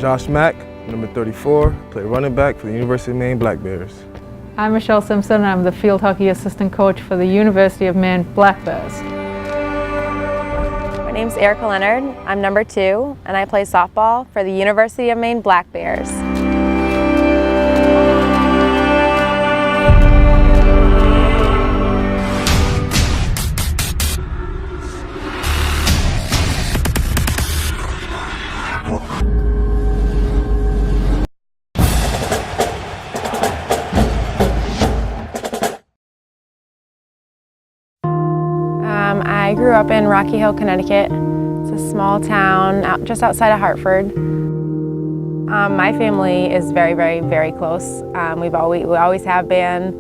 Josh Mack, number 34, play running back for the University of Maine Black Bears. I'm Michelle Simpson, and I'm the field hockey assistant coach for the University of Maine Black Bears. My name's Erika Leonard. I'm number 2, and I play softball for the University of Maine Black Bears. I grew up in Rocky Hill, Connecticut. It's a small town just outside of Hartford. My family is very, very, very close. We always have been.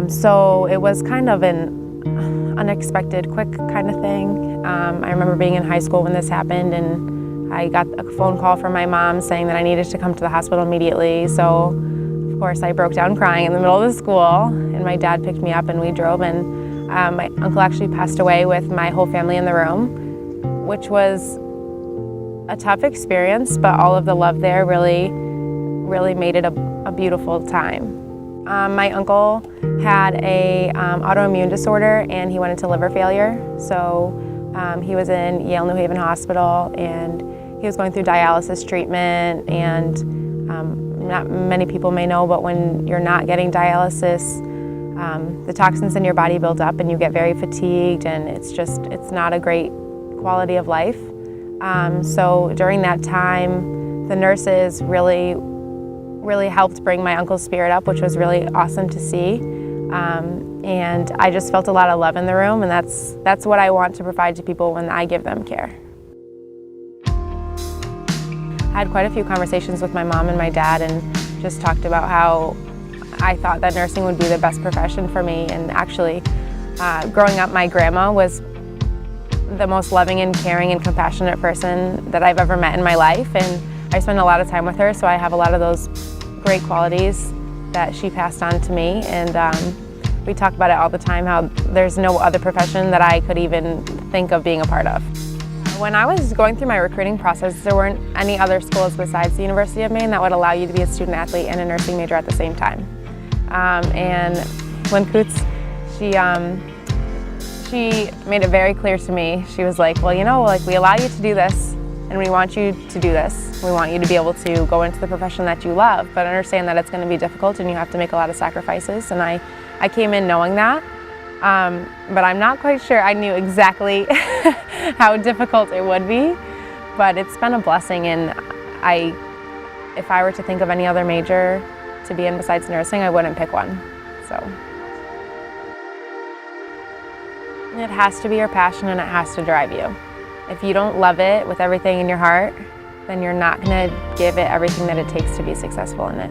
So it was kind of an unexpected, quick kind of thing. I remember being in high school when this happened, and I got a phone call from my mom saying that I needed to come to the hospital immediately. So, of course, I broke down crying in the middle of the school, and my dad picked me up and we drove, and my uncle actually passed away with my whole family in the room, which was a tough experience, but all of the love there really made it a beautiful time. My uncle had a autoimmune disorder, and he went into liver failure. So he was in Yale New Haven Hospital, and he was going through dialysis treatment. And not many people may know, but when you're not getting dialysis, the toxins in your body build up and you get very fatigued, and it's not a great quality of life. So during that time, the nurses really helped bring my uncle's spirit up, which was really awesome to see. And I just felt a lot of love in the room, and that's what I want to provide to people when I give them care. I had quite a few conversations with my mom and my dad, and just talked about how I thought that nursing would be the best profession for me. And actually, growing up, my grandma was the most loving and caring and compassionate person that I've ever met in my life, and I spend a lot of time with her, so I have a lot of those great qualities that she passed on to me. And we talk about it all the time, how there's no other profession that I could even think of being a part of. When I was going through my recruiting process, there weren't any other schools besides the University of Maine that would allow you to be a student athlete and a nursing major at the same time. And Lynn Coots, she made it very clear to me. She was like, well, you know, like, we allow you to do this, and we want you to do this. We want you to be able to go into the profession that you love, but understand that it's going to be difficult and you have to make a lot of sacrifices. And I came in knowing that, but I'm not quite sure I knew exactly how difficult it would be, but it's been a blessing. And if I were to think of any other major to be in besides nursing, I wouldn't pick one. So it has to be your passion, and it has to drive you. If you don't love it with everything in your heart, then you're not going to give it everything that it takes to be successful in it.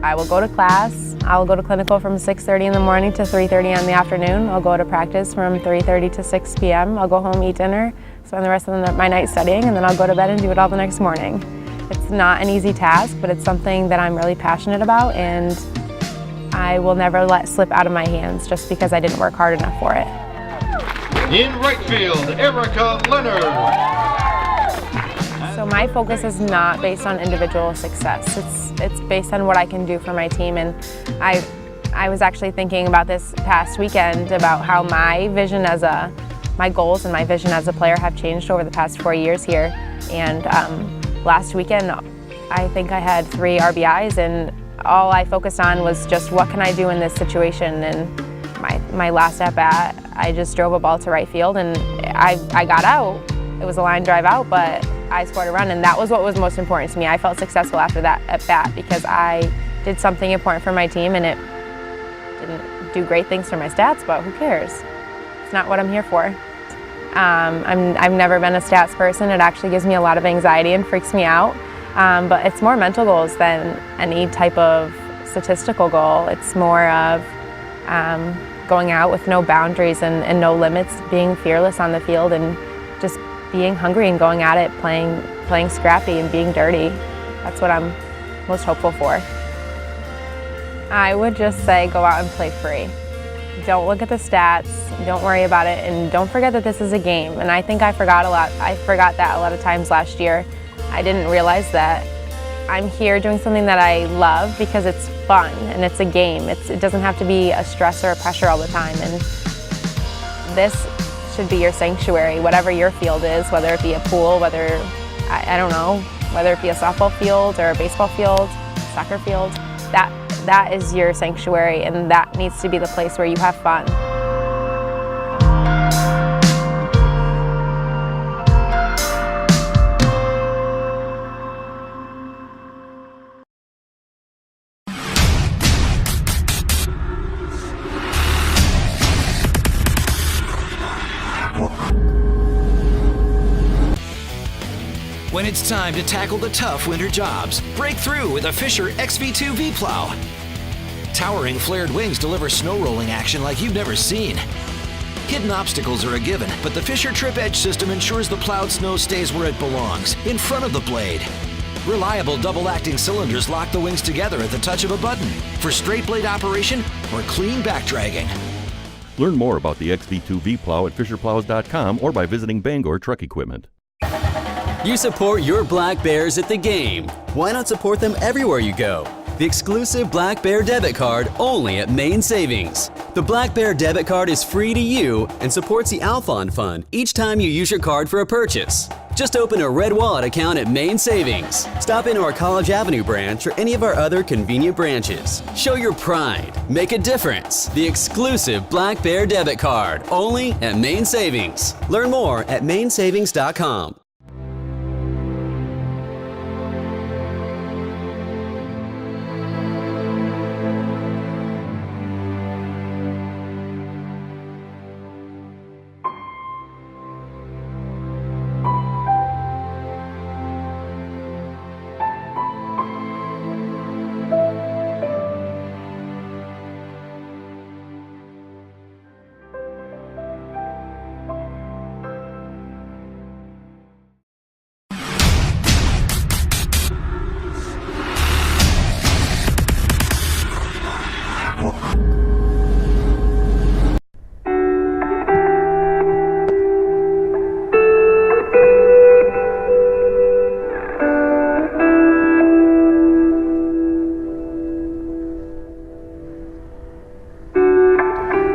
I will go to class. I will go to clinical from 6:30 in the morning to 3:30 in the afternoon. I'll go to practice from 3:30 to 6 p.m. I'll go home, eat dinner, spend the rest of my night studying, and then I'll go to bed and do it all the next morning. It's not an easy task, but it's something that I'm really passionate about, and I will never let slip out of my hands just because I didn't work hard enough for it. In right field, Erika Leonard. So my focus is not based on individual success. It's based on what I can do for my team. And I was actually thinking about this past weekend about how my goals and my vision as a player have changed over the past 4 years here. And last weekend, I think I had 3 RBIs, and all I focused on was just what can I do in this situation. And my last at bat, I just drove a ball to right field, and I got out. It was a line drive out, but I scored a run, and that was what was most important to me. I felt successful after that at bat because I did something important for my team, and it didn't do great things for my stats, but who cares? It's not what I'm here for. I've never been a stats person. It actually gives me a lot of anxiety and freaks me out, but it's more mental goals than any type of statistical goal. It's more of going out with no boundaries and no limits, being fearless on the field, and just being hungry and going at it, playing scrappy and being dirty. That's what I'm most hopeful for. I would just say go out and play free. Don't look at the stats, don't worry about it, and don't forget that this is a game. And I think I forgot that a lot of times last year. I didn't realize that I'm here doing something that I love because it's fun and it's a game. It doesn't have to be a stress or a pressure all the time. And this should be your sanctuary, whatever your field is, whether it be a pool, whether, I don't know, whether it be a softball field or a baseball field, soccer field. That is your sanctuary, and that needs to be the place where you have fun. When it's time to tackle the tough winter jobs, break through with a Fisher XV2 V-Plow. Towering flared wings deliver snow rolling action like you've never seen. Hidden obstacles are a given, but the Fisher Trip Edge system ensures the plowed snow stays where it belongs, in front of the blade. Reliable double-acting cylinders lock the wings together at the touch of a button for straight blade operation or clean back dragging. Learn more about the XV2 V-Plow at fisherplows.com or by visiting Bangor Truck Equipment. You support your Black Bears at the game. Why not support them everywhere you go? The exclusive Black Bear debit card only at Maine Savings. The Black Bear debit card is free to you and supports the Alphon Fund each time you use your card for a purchase. Just open a Red Wallet account at Maine Savings. Stop into our College Avenue branch or any of our other convenient branches. Show your pride. Make a difference. The exclusive Black Bear debit card only at Maine Savings. Learn more at mainsavings.com.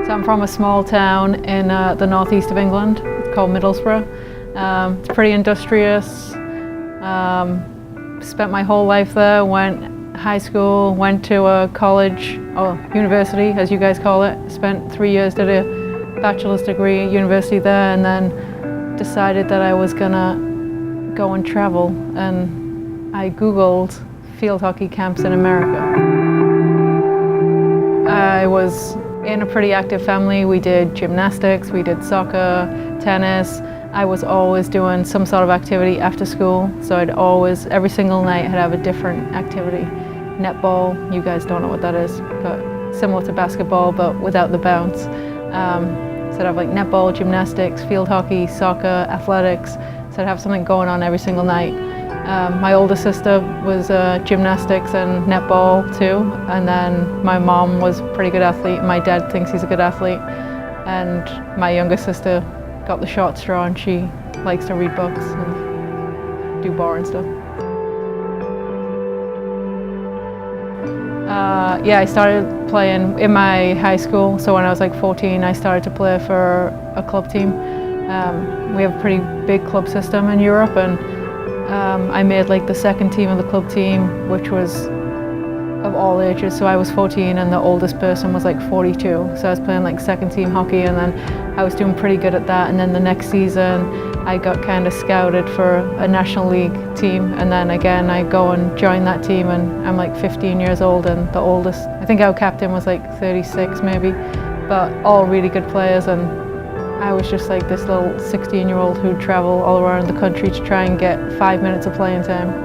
I'm from a small town in the northeast of England called Middlesbrough. It's pretty industrious. Spent my whole life there, went high school, went to a college, or university as you guys call it. Spent 3 years, did a bachelor's degree at university there, and then decided that I was gonna go and travel. And I Googled field hockey camps in America. I was in a pretty active family. We did gymnastics, we did soccer, tennis. I was always doing some sort of activity after school, so I'd always, every single night, I'd have a different activity. Netball, you guys don't know what that is, but similar to basketball, but without the bounce. So I'd have like netball, gymnastics, field hockey, soccer, athletics, so I'd have something going on every single night. My older sister was gymnastics and netball too, and then my mom was a pretty good athlete. My dad thinks he's a good athlete, and my younger sister got the short straw, and she likes to read books and do boring stuff. Yeah, I started playing in my high school, so when I was like 14 I started to play for a club team. We have a pretty big club system in Europe, and I made like the second team of the club team, which was of all ages. So I was 14 and the oldest person was like 42. So I was playing like second team hockey, and then I was doing pretty good at that. And then the next season I got kind of scouted for a National League team, and then again I go and join that team, and I'm like 15 years old, and the oldest, I think our captain was like 36 maybe, but all really good players. And I was just like this little 16-year-old who'd travel all around the country to try and get 5 minutes of playing time.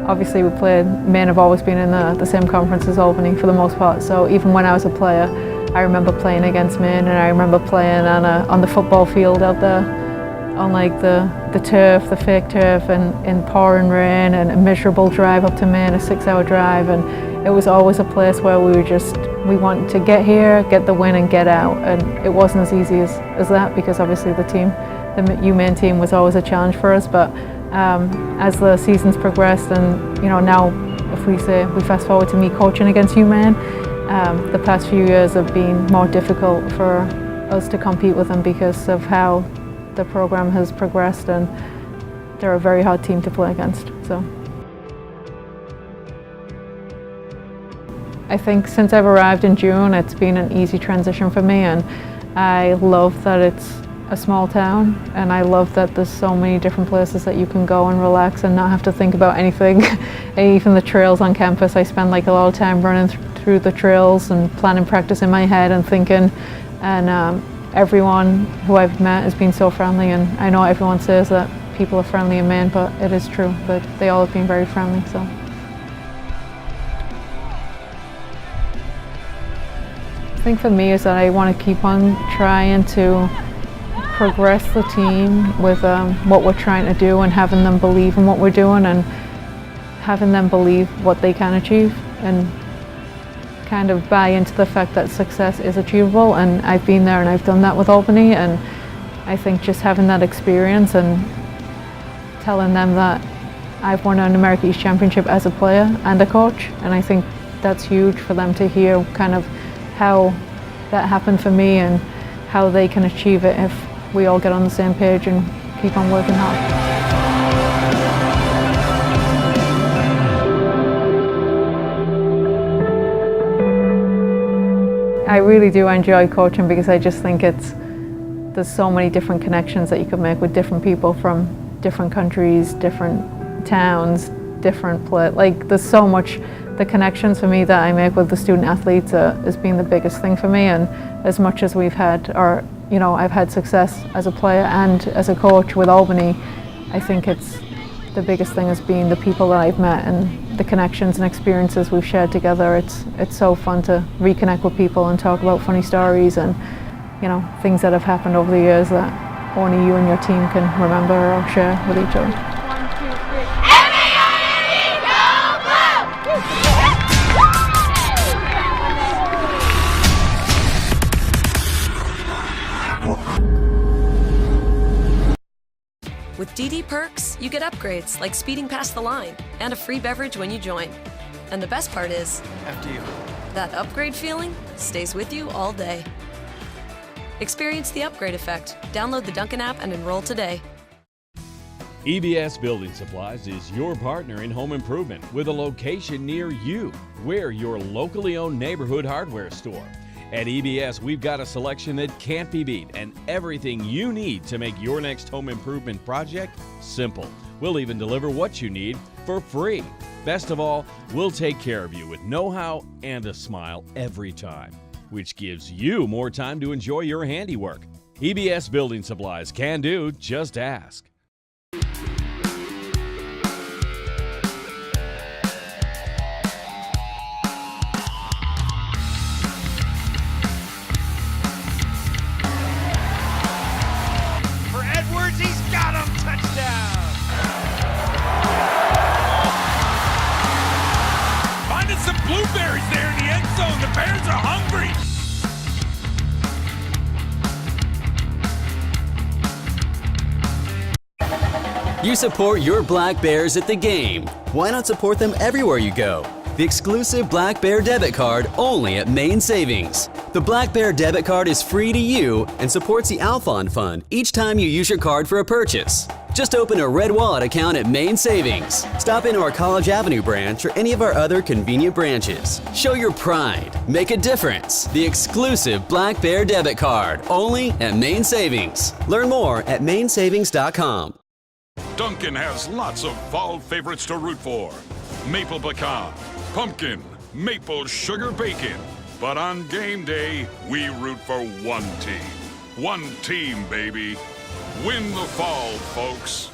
Obviously we played, Maine have always been in the same conference as Albany for the most part, so even when I was a player, I remember playing against Maine, and I remember playing on the football field out there, on like the turf, the fake turf, and in pouring rain, and a miserable drive up to Maine, a 6-hour drive, and it was always a place where we wanted to get here, get the win and get out, and it wasn't as easy as that, because obviously the Maine team was always a challenge for us, but as the season's progressed, and now if we fast forward to me coaching against Maine, the past few years have been more difficult for us to compete with them because of how the program has progressed, and they're a very hard team to play against. So I think since I've arrived in June, it's been an easy transition for me, and I love that it's a small town, and I love that there's so many different places that you can go and relax and not have to think about anything. And even the trails on campus, I spend like a lot of time running through the trails and planning practice in my head and thinking, and everyone who I've met has been so friendly, and I know everyone says that people are friendly in Maine, but it is true that they all have been very friendly. So I think for me is that I want to keep on trying to progress the team with what we're trying to do, and having them believe in what we're doing, and having them believe what they can achieve, and kind of buy into the fact that success is achievable. And I've been there and I've done that with Albany, and I think just having that experience and telling them that I've won an America East Championship as a player and a coach, and I think that's huge for them to hear kind of how that happened for me and how they can achieve it if we all get on the same page and keep on working hard. I really do enjoy coaching because I just think there's so many different connections that you could make with different people from different countries, different towns, there's so much. The connections for me that I make with the student athletes has been the biggest thing for me, and as much as we've had, I've had success as a player and as a coach with Albany, I think it's the biggest thing has been the people that I've met and the connections and experiences we've shared together. It's so fun to reconnect with people and talk about funny stories and things that have happened over the years that only you and your team can remember or share with each other. With DD Perks, you get upgrades like speeding past the line and a free beverage when you join. And the best part is, after you, that upgrade feeling stays with you all day. Experience the upgrade effect. Download the Dunkin' app and enroll today. EBS Building Supplies is your partner in home improvement with a location near you. We're your locally owned neighborhood hardware store. At EBS, we've got a selection that can't be beat and everything you need to make your next home improvement project simple. We'll even deliver what you need for free. Best of all, we'll take care of you with know-how and a smile every time, which gives you more time to enjoy your handiwork. EBS Building Supplies can do, just ask. He's got him! Touchdown! Finding some blueberries there in the end zone. The Bears are hungry. You support your Black Bears at the game. Why not support them everywhere you go? The exclusive Black Bear debit card only at Maine Savings. The Black Bear debit card is free to you and supports the Alphon Fund each time you use your card for a purchase. Just open a Red Wallet account at Maine Savings. Stop into our College Avenue branch or any of our other convenient branches. Show your pride. Make a difference. The exclusive Black Bear debit card only at Maine Savings. Learn more at mainsavings.com. Dunkin' has lots of fall favorites to root for. Maple pecan, pumpkin, maple sugar bacon. But on game day, we root for one team. One team, baby. Win the fall, folks.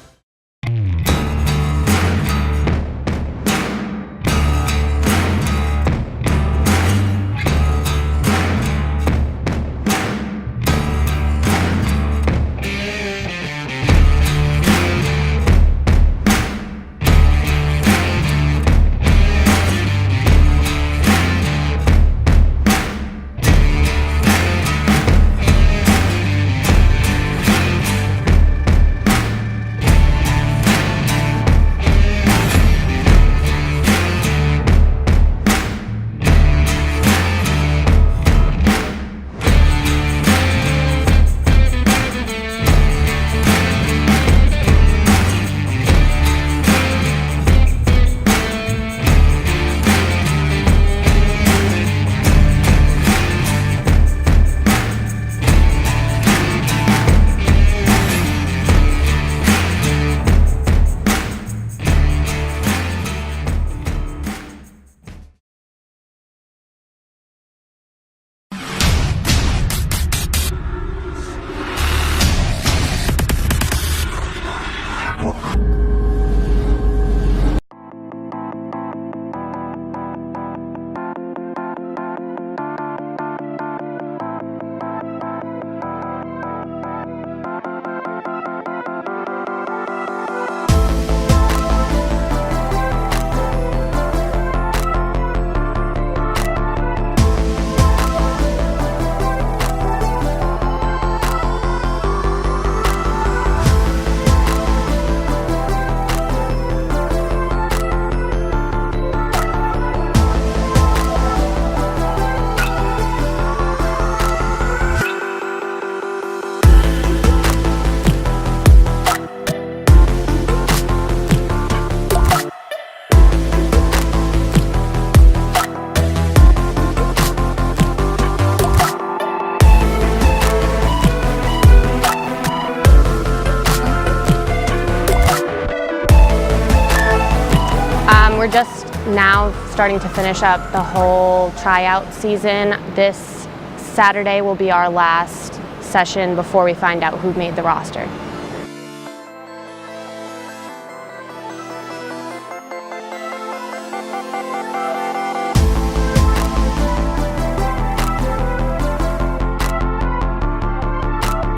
We're just now starting to finish up the whole tryout season. This Saturday will be our last session before we find out who made the roster.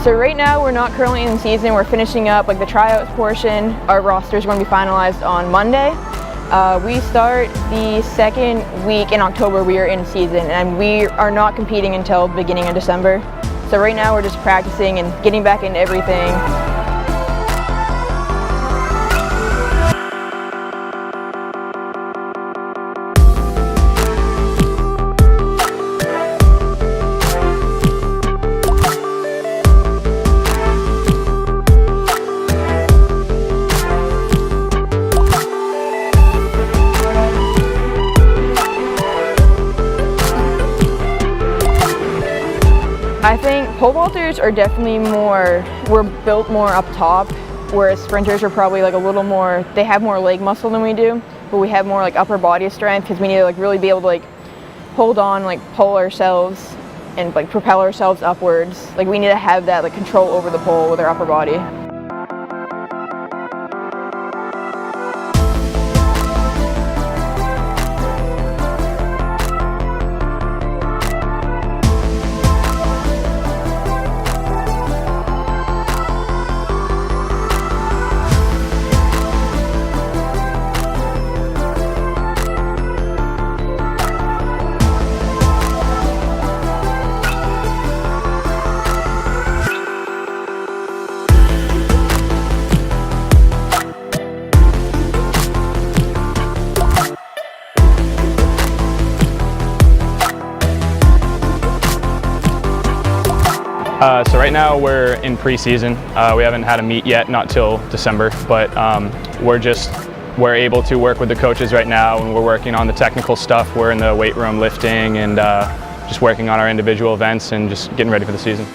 So right now we're not currently in season. We're finishing up like the tryouts portion. Our roster is going to be finalized on Monday. We start the second week in October. We are in season, and we are not competing until the beginning of December. So right now we're just practicing and getting back into everything. I think pole vaulters are definitely we're built more up top, whereas sprinters are probably like a little more, they have more leg muscle than we do, but we have more like upper body strength because we need to like really be able to like hold on, like pull ourselves and like propel ourselves upwards. Like we need to have that like control over the pole with our upper body. So right now we're in preseason. We haven't had a meet yet, not till December, but we're able to work with the coaches right now, and we're working on the technical stuff. We're in the weight room lifting and just working on our individual events and just getting ready for the season.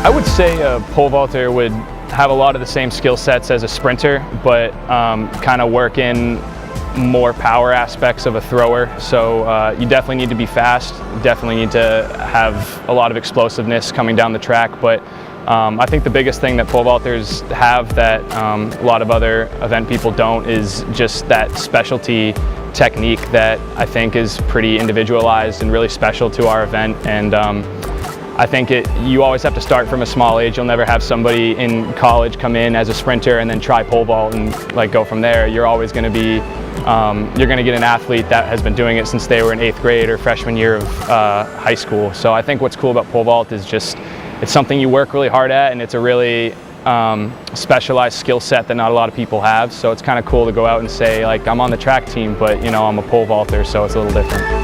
I would say a pole vaulter would have a lot of the same skill sets as a sprinter, but kind of work in more power aspects of a thrower. So you definitely need to be fast, definitely need to have a lot of explosiveness coming down the track, but I think the biggest thing that pole vaulters have that a lot of other event people don't is just that specialty technique that I think is pretty individualized and really special to our event. And I think you always have to start from a small age. You'll never have somebody in college come in as a sprinter and then try pole vault and like go from there. You're always going to be, you're going to get an athlete that has been doing it since they were in 8th grade or freshman year of high school. So I think what's cool about pole vault is just, it's something you work really hard at, and it's a really specialized skill set that not a lot of people have. So it's kind of cool to go out and say, like, I'm on the track team, but you know, I'm a pole vaulter, so it's a little different.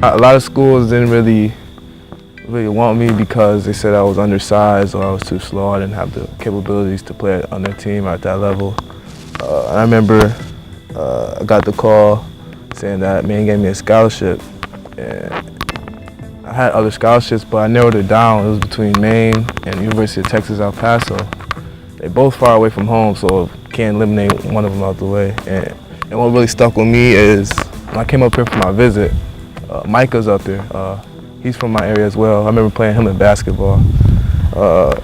A lot of schools didn't really want me because they said I was undersized or I was too slow. I didn't have the capabilities to play on their team at that level. I remember I got the call saying that Maine gave me a scholarship. And I had other scholarships, but I narrowed it down. It was between Maine and University of Texas, El Paso. They're both far away from home, so can't eliminate one of them out the way. And what really stuck with me is when I came up here for my visit, Micah's up there. He's from my area as well. I remember playing him in basketball.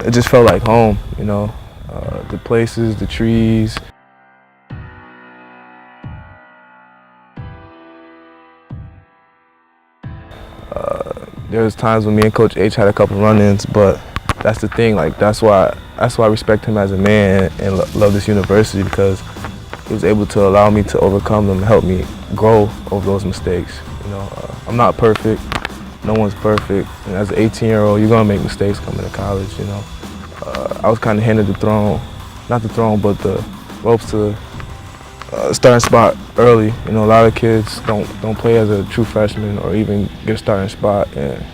It just felt like home, you know. The places, the trees. There was times when me and Coach H had a couple run-ins, but that's the thing. Like that's why I respect him as a man and love this university, because he was able to allow me to overcome them and help me grow over those mistakes. You know, I'm not perfect. No one's perfect. And as an 18-year-old, you're gonna make mistakes coming to college. You know, I was kind of handed the throne, not the throne, but the ropes to starting spot early. You know, a lot of kids don't play as a true freshman or even get a starting spot. And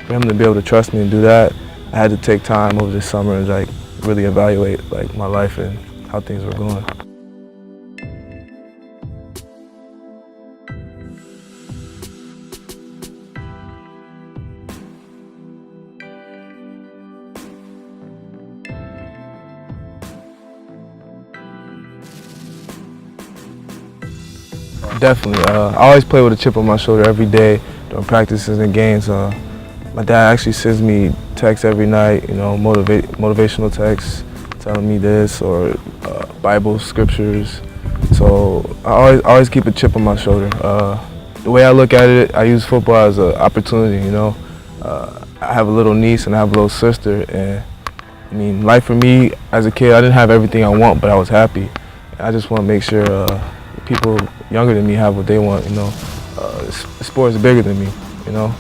for him to be able to trust me and do that, I had to take time over this summer and like really evaluate like my life and how things were going. Definitely. I always play with a chip on my shoulder every day during practices and games. My dad actually sends me texts every night, you know, motivational texts telling me this, or Bible scriptures. So I always keep a chip on my shoulder. The way I look at it, I use football as an opportunity, you know. I have a little niece and I have a little sister, and I mean, life for me as a kid, I didn't have everything I want, but I was happy. I just want to make sure people younger than me have what they want, you know. Sport is bigger than me, you know.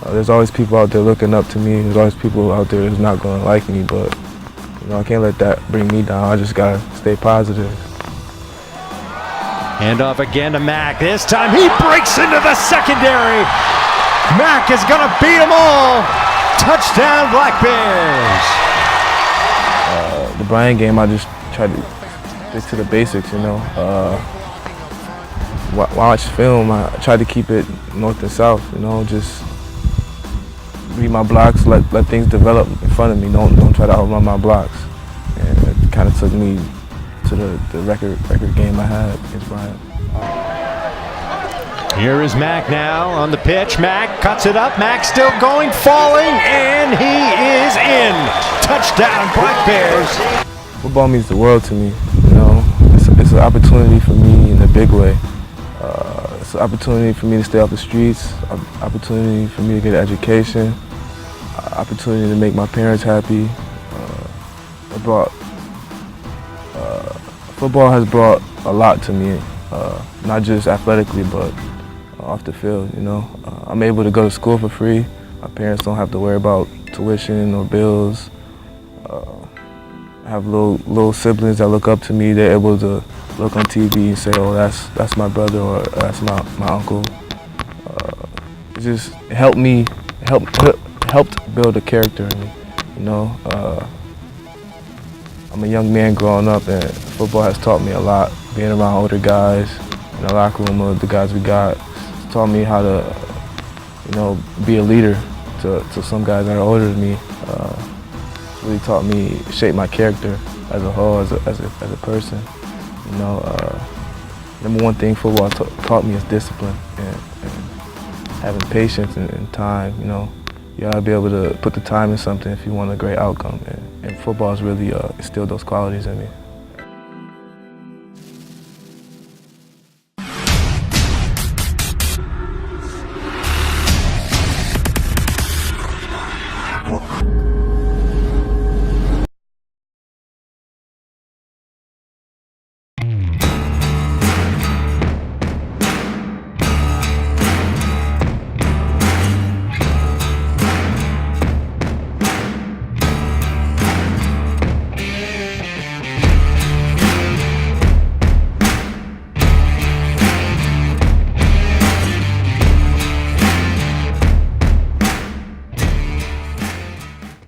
There's always people out there looking up to me. There's always people out there who's not going to like me, but you know, I can't let that bring me down. I just got to stay positive. Hand off again to Mack. This time he breaks into the secondary. Mack is going to beat them all. Touchdown, Black Bears. The Bryant game, I just tried to stick to the basics, you know. Watch film, I try to keep it north and south, you know, just read my blocks, let things develop in front of me, don't try to outrun my blocks. And it kind of took me to the record game I had against Bryant. Here is Mack now on the pitch. Mack cuts it up, Mack still going, falling, and he is in. Touchdown, Black Bears. Football means the world to me, you know. It's an opportunity for me in a big way. It's an opportunity for me to stay off the streets, opportunity for me to get an education, opportunity to make my parents happy. Football has brought a lot to me, not just athletically, but off the field, you know. I'm able to go to school for free. My parents don't have to worry about tuition or bills. I have little siblings that look up to me. They're able to look on TV and say, "Oh, that's my brother," or "That's my uncle." It just helped build a character in me. You know, I'm a young man growing up, and football has taught me a lot. Being around older guys in the locker room of the guys we got, it's taught me how to, you know, be a leader to some guys that are older than me. It's really taught me, shape my character as a whole, as a person. You know, number one thing football taught me is discipline and having patience and time. You know, you gotta be able to put the time in something if you want a great outcome. And football has really instilled those qualities in me.